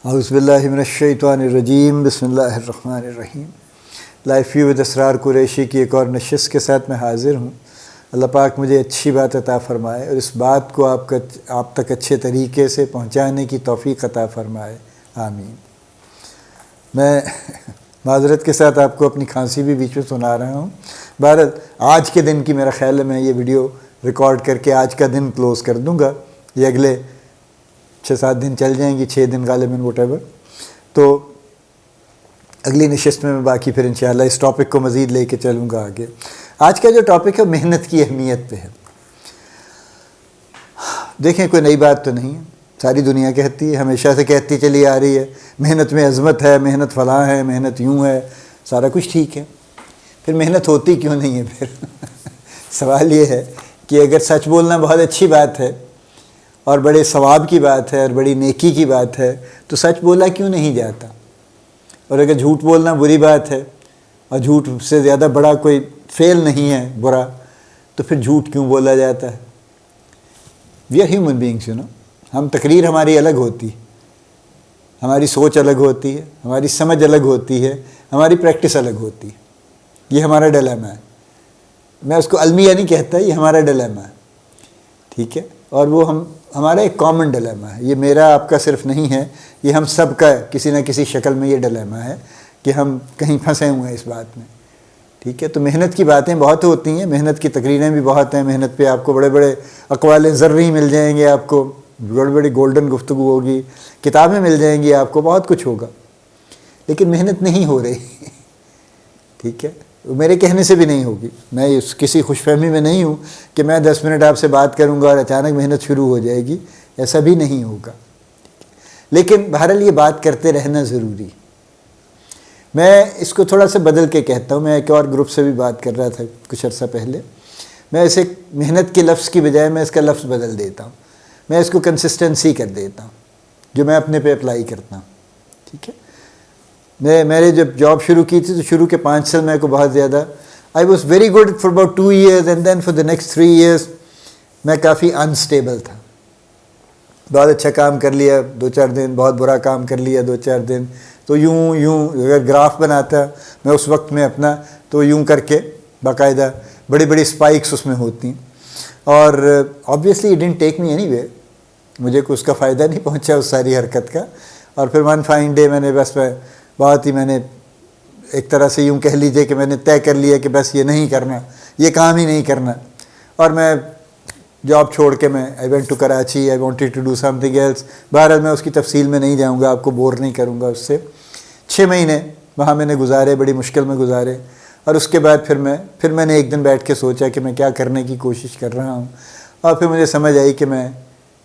اعوذ باللہ من الشیطان الرجیم، بسم اللہ الرحمن الرحیم۔ لائف ویو ود اسرار قریشی کی ایک اور نشست کے ساتھ میں حاضر ہوں۔ اللہ پاک مجھے اچھی بات عطا فرمائے اور اس بات کو آپ تک اچھے طریقے سے پہنچانے کی توفیق عطا فرمائے، آمین۔ میں معذرت کے ساتھ آپ کو اپنی کھانسی بھی بیچ میں سنا رہا ہوں۔ بہرحال آج کے دن کی میرا خیال ہے میں یہ ویڈیو ریکارڈ کر کے آج کا دن کلوز کر دوں گا، یہ اگلے 6-7 دن چل جائیں گی، 6 دن غالباً وٹ ایور۔ تو اگلی نشست میں باقی پھر انشاءاللہ اس ٹاپک کو مزید لے کے چلوں گا آگے۔ آج کا جو ٹاپک ہے محنت کی اہمیت پہ ہے۔ دیکھیں کوئی نئی بات تو نہیں ہے، ساری دنیا کہتی ہے، ہمیشہ سے کہتی چلی آ رہی ہے محنت میں عظمت ہے، محنت فلاں ہے، محنت یوں ہے، سارا کچھ ٹھیک ہے، پھر محنت ہوتی کیوں نہیں ہے؟ پھر سوال یہ ہے کہ اگر سچ بولنا بہت اچھی بات ہے اور بڑے ثواب کی بات ہے اور بڑی نیکی کی بات ہے تو سچ بولا کیوں نہیں جاتا؟ اور اگر جھوٹ بولنا بری بات ہے اور جھوٹ سے زیادہ بڑا کوئی فعل نہیں ہے برا، تو پھر جھوٹ کیوں بولا جاتا ہے؟ وی آر ہیومن بینگس، ہم تقریر ہماری الگ ہوتی ہے، ہماری سوچ الگ ہوتی ہے، ہماری سمجھ الگ ہوتی ہے، ہماری پریکٹس الگ ہوتی ہے۔ یہ ہمارا ڈیلیما ہے، میں اس کو المیہ نہیں کہتا، یہ ہمارا ڈیلیما ہے، ٹھیک ہے؟ اور وہ ہمارا ایک کامن ڈیلیما ہے، یہ میرا آپ کا صرف نہیں ہے، یہ ہم سب کا کسی نہ کسی شکل میں یہ ڈیلیما ہے کہ ہم کہیں پھنسے ہوئے ہیں اس بات میں، ٹھیک ہے؟ تو محنت کی باتیں بہت ہوتی ہیں، محنت کی تقریریں بھی بہت ہیں، محنت پہ آپ کو بڑے بڑے اقوال زرعی مل جائیں گے، آپ کو بڑی بڑی گولڈن گفتگو ہوگی، کتابیں مل جائیں گی، آپ کو بہت کچھ ہوگا، لیکن محنت نہیں ہو رہی، ٹھیک ہے؟ میرے کہنے سے بھی نہیں ہوگی، میں کسی خوش فہمی میں نہیں ہوں کہ میں 10 منٹ آپ سے بات کروں گا اور اچانک محنت شروع ہو جائے گی، ایسا بھی نہیں ہوگا، لیکن بہرحال یہ بات کرتے رہنا ضروری۔ میں اس کو تھوڑا سا بدل کے کہتا ہوں، میں ایک اور گروپ سے بھی بات کر رہا تھا کچھ عرصہ پہلے، میں اسے محنت کے لفظ کی بجائے میں اس کا لفظ بدل دیتا ہوں، میں اس کو کنسسٹنسی کر دیتا ہوں، جو میں اپنے پہ اپلائی کرتا ہوں، ٹھیک ہے؟ میں جب جاب شروع کی تھی تو شروع کے 5 سال میں کو بہت زیادہ I was very good for about 2 years and then for the next 3 years میں کافی انسٹیبل تھا، بہت اچھا کام کر لیا 2-4 دن، بہت برا کام کر لیا 2-4 دن، تو یوں اگر گراف بناتا میں اس وقت میں اپنا تو یوں کر کے باقاعدہ بڑی بڑی اسپائکس اس میں ہوتی ہیں، اور obviously didn't take me any way, مجھے کوئی اس کا فائدہ نہیں پہنچا اس ساری حرکت کا، اور پھر ون فائن ڈے میں نے ایک طرح سے یوں کہہ لیجئے کہ میں نے طے کر لیا کہ بس یہ نہیں کرنا، یہ کام ہی نہیں کرنا، اور میں جاب چھوڑ کے میں I went to Karachi, I wanted to do something else. بہرحال میں اس کی تفصیل میں نہیں جاؤں گا، آپ کو بور نہیں کروں گا اس سے۔ 6 مہینے وہاں میں نے گزارے، بڑی مشکل میں گزارے، اور اس کے بعد پھر میں نے ایک دن بیٹھ کے سوچا کہ میں کیا کرنے کی کوشش کر رہا ہوں، اور پھر مجھے سمجھ آئی کہ میں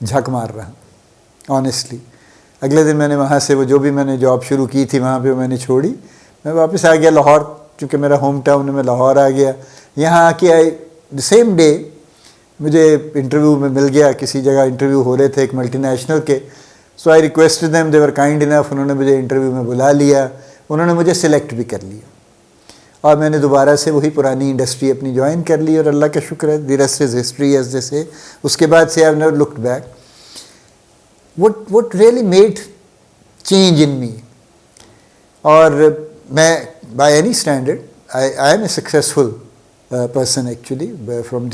جھک مار رہا ہوں آنیسٹلی۔ اگلے دن میں نے وہاں سے وہ جو بھی میں نے جاب شروع کی تھی وہاں پہ میں نے چھوڑی، میں واپس آ گیا لاہور، چونکہ میرا ہوم ٹاؤن ہے، میں لاہور آ گیا۔ یہاں آ کے سیم ڈے مجھے انٹرویو میں مل گیا، کسی جگہ انٹرویو ہو رہے تھے ایک ملٹی نیشنل کے، سو آئی ریکویسٹڈ دیم، دے ور کائنڈ انف، انہوں نے مجھے انٹرویو میں بلا لیا، انہوں نے مجھے سلیکٹ بھی کر لیا، اور میں نے دوبارہ سے وہی پرانی انڈسٹری اپنی جوائن کر لی، اور اللہ کا شکر ہے، the rest is history as they سے۔ اس کے بعد سے I have never looked back. what really made change in me، اور میں by any standard I am a successful person actually from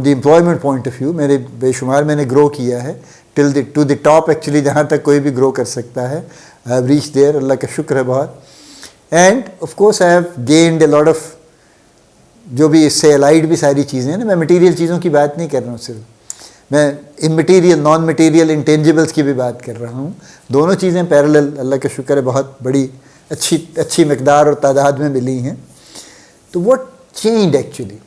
the employment point of view، میرے بے شمار میں نے گرو کیا ہے to the top actually، جہاں تک کوئی بھی گرو کر سکتا ہے، I have reached there، اللہ کا شکر ہے بہت، and of course I have gained a lot of جو بھی اس سے الائڈ بھی ساری چیزیں ہیں نا، میں مٹیریل چیزوں کی بات نہیں کر رہا ہوں، صرف میں امٹیریل نان مٹیریل انٹینجبلس کی بھی بات کر رہا ہوں، دونوں چیزیں پیرالل اللہ کا شکر ہے بہت بڑی اچھی مقدار اور تعداد میں ملی ہیں۔ تو what changed actually؟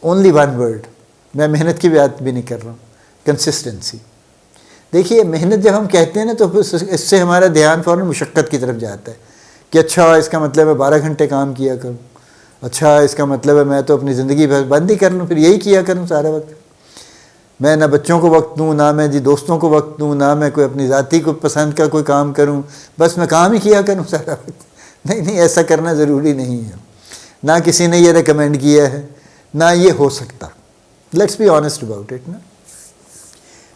only one word، میں محنت کی بات بھی نہیں کر رہا ہوں، کنسسٹنسی۔ دیکھیے محنت جب ہم کہتے ہیں نا تو اس سے ہمارا دھیان فوراً مشقت کی طرف جاتا ہے کہ اچھا اس کا مطلب ہے 12 گھنٹے کام کیا کروں، اچھا اس کا مطلب ہے میں تو اپنی زندگی بند ہی کر لوں، پھر یہی کیا کروں سارا وقت، میں نہ بچوں کو وقت دوں، نہ میں دوستوں کو وقت دوں، نہ میں کوئی اپنی ذاتی کو پسند کا کوئی کام کروں، بس میں کام ہی کیا کروں سارا وقت۔ نہیں، ایسا کرنا ضروری نہیں ہے، نہ کسی نے یہ ریکمینڈ کیا ہے، نہ یہ ہو سکتا۔ Let's be honest about it نا۔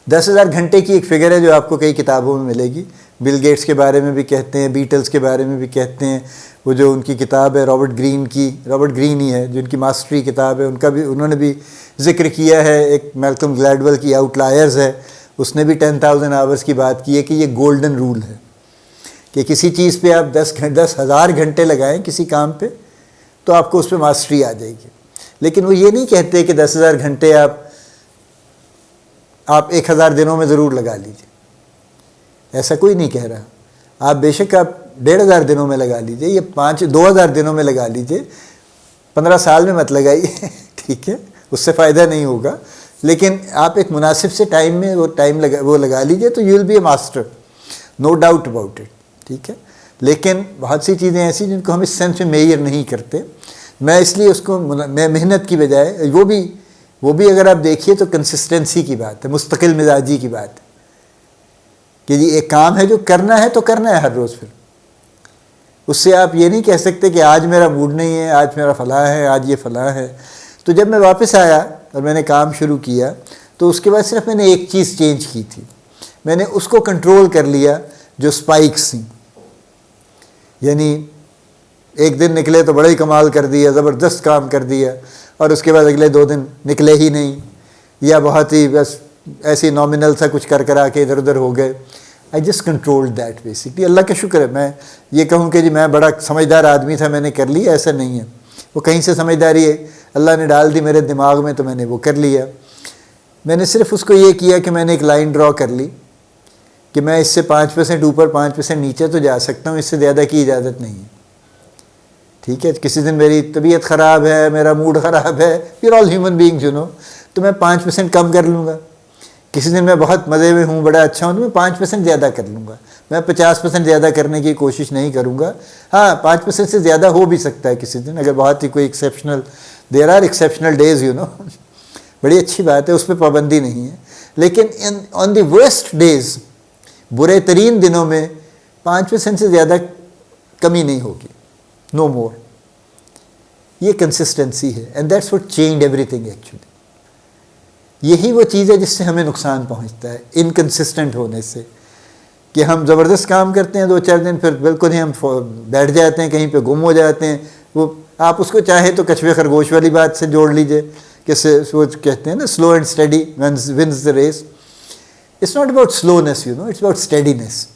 10,000 گھنٹے کی ایک فگر ہے جو آپ کو کئی کتابوں میں ملے گی. بل گیٹس کے بارے میں بھی کہتے ہیں, بیٹلز کے بارے میں بھی کہتے ہیں. وہ جو ان کی کتاب ہے رابرٹ گرین ہی ہے جو ان کی ماسٹری کتاب ہے, ان کا بھی انہوں نے بھی ذکر کیا ہے. ایک میلکم گلیڈول کی آؤٹ لائرز ہے, اس نے بھی 10,000 آورس کی بات کی ہے کہ یہ گولڈن رول ہے کہ کسی چیز پہ آپ 10,000 گھنٹے لگائیں کسی کام پہ تو آپ کو اس پہ ماسٹری آ جائے گی. لیکن وہ یہ نہیں کہتے کہ 10,000 گھنٹے آپ 1,000 دنوں میں ضرور لگا لیجیے. ایسا کوئی نہیں کہہ رہا. آپ بے شک آپ 1,500 دنوں میں لگا لیجیے یا 2,000 دنوں میں لگا لیجیے, 15 سال میں مت لگائیے, ٹھیک ہے, اس سے فائدہ نہیں ہوگا. لیکن آپ ایک مناسب سے ٹائم میں وہ لگا لیجیے تو you will be a master, no doubt about it, ٹھیک ہے. لیکن بہت سی چیزیں ایسی جن کو ہم اس سینس میں میئر نہیں کرتے. میں اس لیے اس کو میں محنت کی بجائے وہ بھی اگر آپ دیکھیے تو کنسسٹنسی کی بات ہے, مستقل مزاجی کی بات ہے کہ جی ایک کام ہے جو کرنا ہے تو کرنا ہے ہر روز. پھر اس سے آپ یہ نہیں کہہ سکتے کہ آج میرا موڈ نہیں ہے, آج میرا فلاں ہے, آج یہ فلاں ہے. تو جب میں واپس آیا اور میں نے کام شروع کیا تو اس کے بعد صرف میں نے ایک چیز چینج کی تھی, میں نے اس کو کنٹرول کر لیا جو سپائکس تھیں. یعنی ایک دن نکلے تو بڑا ہی کمال کر دیا, زبردست کام کر دیا, اور اس کے بعد اگلے 2 دن نکلے ہی نہیں, یا بہت ہی بس ایسی نامنل سا کچھ کر کے ادھر ادھر ہو گئے. I just control that basically. اللہ کا شکر ہے, میں یہ کہوں کہ جی میں بڑا سمجھدار آدمی تھا, میں نے کر لیا, ایسا نہیں ہے. وہ کہیں سے سمجھداری ہے اللہ نے ڈال دی میرے دماغ میں تو میں نے وہ کر لیا. میں نے صرف اس کو یہ کیا کہ میں نے ایک لائن ڈرا کر لی کہ میں اس سے 5% اوپر 5% نیچے تو جا سکتا ہوں, اس سے زیادہ کی اجازت نہیں ہے, ٹھیک ہے. کسی دن میری طبیعت خراب ہے, میرا موڈ خراب ہے, we are all human beings you know, تو میں 5% کم کر لوں گا. کسی دن میں بہت مزے میں ہوں, بڑا اچھا ہوں, تو میں 5% زیادہ کر لوں گا. میں 50% زیادہ کرنے کی کوشش نہیں کروں گا. ہاں 5% سے زیادہ ہو بھی سکتا ہے کسی دن, اگر بہت ہی کوئی exceptional, there are exceptional days you know, بڑی اچھی بات ہے, اس پہ پابندی نہیں ہے. لیکن آن دی ورسٹ ڈیز, برے ترین دنوں میں 5% سے زیادہ کمی نہیں ہوگی, نو مور. یہ کنسسٹنسی ہے, and that's what change every thing actually. یہی وہ چیز ہے جس سے ہمیں نقصان پہنچتا ہے انکنسسٹنٹ ہونے سے, کہ ہم زبردست کام کرتے ہیں 2-4 دن, پھر بالکل ہی ہم بیٹھ جاتے ہیں, کہیں پہ گم ہو جاتے ہیں. وہ آپ اس کو چاہے تو کچھوے خرگوش والی بات سے جوڑ لیجئے کہ وہ کہتے ہیں نا slow and steady wins the race. It's not about slowness you know, it's about steadiness.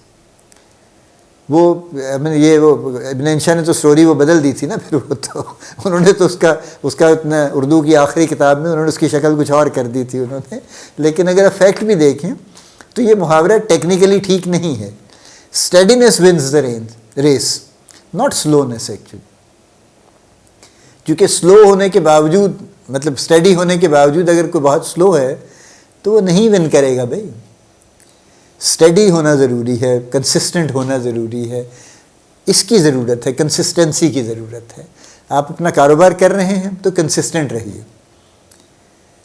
وہ ابن انشا نے تو اسٹوری وہ بدل دی تھی نا, پھر وہ تو انہوں نے تو اس کا اتنا اردو کی آخری کتاب میں انہوں نے اس کی شکل کچھ اور کر دی تھی انہوں نے. لیکن اگر آپ فیکٹ بھی دیکھیں تو یہ محاورہ ٹیکنیکلی ٹھیک نہیں ہے. Steadiness wins the race, not slowness actually. کیونکہ سلو ہونے کے باوجود, مطلب اسٹڈی ہونے کے باوجود اگر کوئی بہت سلو ہے تو وہ نہیں ون کرے گا بھائی. اسٹڈی ہونا ضروری ہے, کنسسٹنٹ ہونا ضروری ہے, اس کی ضرورت ہے, کنسسٹنسی کی ضرورت ہے. آپ اپنا کاروبار کر رہے ہیں تو کنسسٹنٹ رہیے.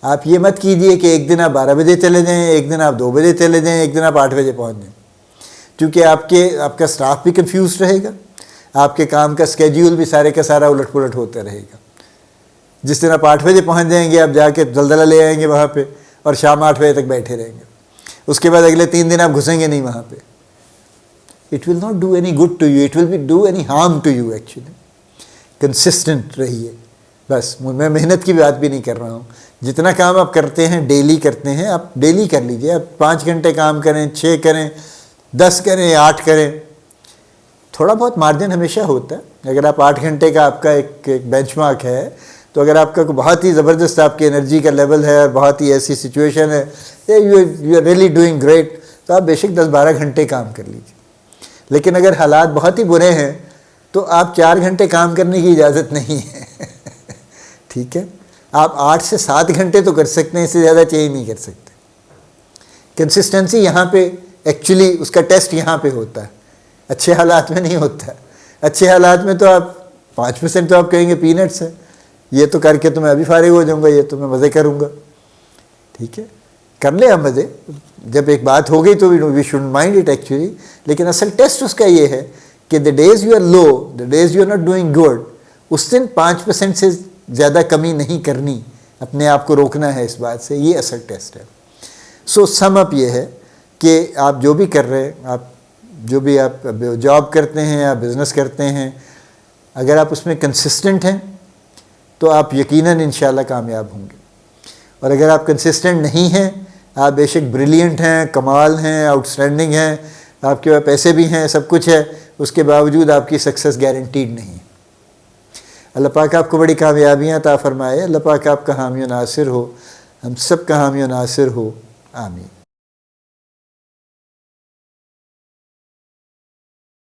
آپ یہ مت کیجئے کہ ایک دن آپ 12 بجے چلے جائیں, ایک دن آپ 2 بجے چلے جائیں, ایک دن آپ 8 بجے پہنچ جائیں, کیونکہ آپ کا اسٹاف بھی کنفیوز رہے گا, آپ کے کام کا اسکیڈیول بھی سارے کا سارا الٹ پلٹ ہوتا رہے گا. جس دن آپ 8 بجے پہنچ جائیں گے, آپ جا کے دلدلہ لے آئیں گے وہاں پہ, اور شام 8 بجے تک بیٹھے رہیں گے. اس کے بعد اگلے 3 دن آپ گھسیں گے نہیں وہاں پہ. It will not do any good to you, it will be do any harm to you actually. Consistent رہیے بس. میں محنت کی بات بھی نہیں کر رہا ہوں. جتنا کام آپ کرتے ہیں, ڈیلی کرتے ہیں, آپ ڈیلی کر لیجئے. آپ 5 گھنٹے کام کریں, 6 کریں, 10 کریں, 8 کریں, تھوڑا بہت مارجن ہمیشہ ہوتا ہے. اگر آپ 8 گھنٹے کا آپ کا ایک بینچ مارک ہے, تو اگر آپ کا بہت ہی زبردست آپ کی انرجی کا لیول ہے, اور بہت ہی ایسی سچویشن ہے, you are really doing great, تو آپ بے شک 10-12 گھنٹے کام کر لیجیے. لیکن اگر حالات بہت ہی برے ہیں تو آپ 4 گھنٹے کام کرنے کی اجازت نہیں ہے. ٹھیک ہے, آپ 8 سے 7 گھنٹے تو کر سکتے ہیں, اس سے زیادہ چینج نہیں کر سکتے. کنسسٹنسی یہاں پہ ایکچولی اس کا ٹیسٹ یہاں پہ ہوتا ہے, اچھے حالات میں نہیں ہوتا. اچھے حالات میں تو آپ 5% تو آپ کہیں گے پینٹس ہے, یہ تو کر کے تو میں ابھی فارغ ہو جاؤں گا, یہ تو میں مزے کروں گا. ٹھیک ہے, کر لیں ہم مزے, جب ایک بات ہو گئی تو we should mind it actually. لیکن اصل ٹیسٹ اس کا یہ ہے کہ the days you are low, the days you are not doing good, اس دن 5% سے زیادہ کمی نہیں کرنی, اپنے آپ کو روکنا ہے اس بات سے. یہ اصل ٹیسٹ ہے. سو سم اپ یہ ہے کہ آپ جو بھی کر رہے ہیں، آپ جو بھی آپ جاب کرتے ہیں یا بزنس کرتے ہیں، اگر آپ اس میں کنسسٹنٹ ہیں تو آپ یقیناً انشاءاللہ کامیاب ہوں گے. اور اگر آپ کنسسٹنٹ نہیں ہیں، آپ بے شک بریلینٹ ہیں، کمال ہیں، آؤٹ اسٹینڈنگ ہیں، آپ کے پاس پیسے بھی ہیں، سب کچھ ہے، اس کے باوجود آپ کی سکسیس گارنٹیڈ نہیں. اللہ پاک آپ کو بڑی کامیابیاں عطا فرمائے. اللہ پاک آپ کا حامی و ناصر ہو، ہم سب کا حامی و ناصر ہو. آمین.